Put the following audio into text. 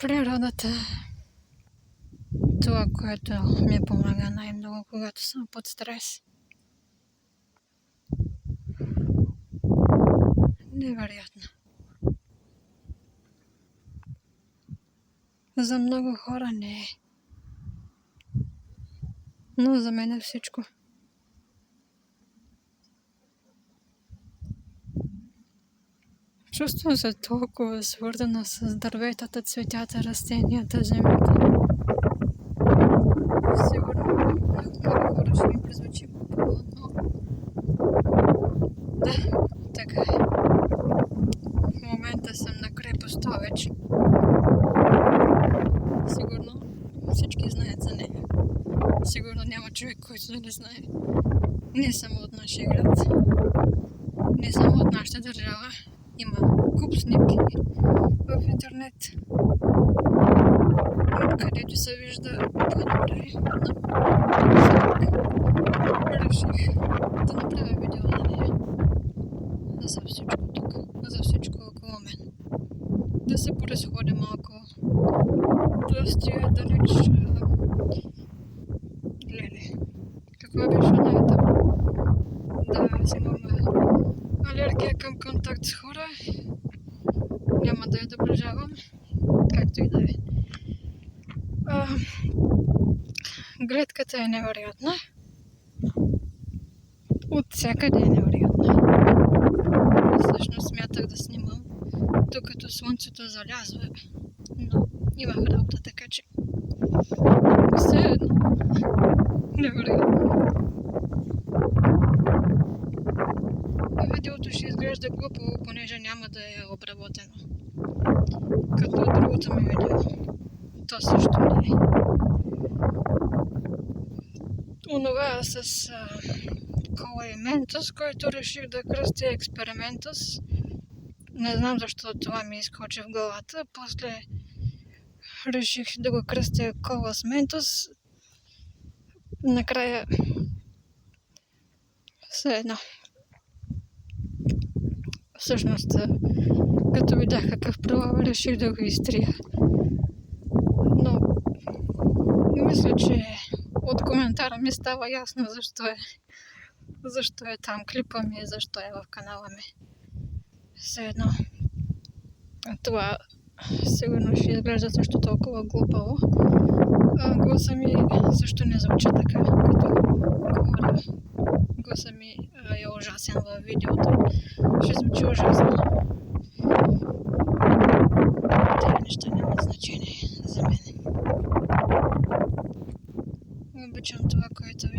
Природата е това, което ми помага най-много, когато съм под стрес. Невероятно. За много хора не е. Но за мен е всичко. Чувствам се толкова свързана с дърветата, цветята, растенията, земята. Сигурно много хора ще ми прозвучи по-хубаво, но да, така е. В момента съм на крепостович. Сигурно всички знаят за нея. Сигурно няма човек, който да не знае. Не само от нашия град. Не само от нашата държава. Има куп снимки в интернет, където се вижда по-добре. Реших да направя видео за нея. За всичко тук, за всичко около мен. Да се поразходя малко. Да стига далеч. Леле, каква беше неята? Да, аз имам алергия към контакт с хора. Няма да я доближавам. Както и да е. Гледката е невероятна. От всякъде е невероятна. Всъщност смятах да снимам докато слънцето залязва. Но имах работа, така че все едно невероятно. Видеото ще изглежда глупаво, понеже няма да е обработено. Като другото ми видео. То също не е. Онова с кола и ментос, който реших да кръстя експериментус. Не знам защо това ми изкочи в главата. После реших да го кръстя кола с ментос. Накрая все едно. Всъщност, като видях какъв провал, реших да го изтрия. Но мисля, че от коментара ми става ясно защо е там клипа ми и защо е в канала ми. Все едно. Това сигурно ще изглежда също толкова глупаво. Гласа ми също не звучи така, като хора. Гласа ми е ужасен във видеото. Ще звучи ужасно. Тези неща нямат значение за мен. Обичам това, което виждам.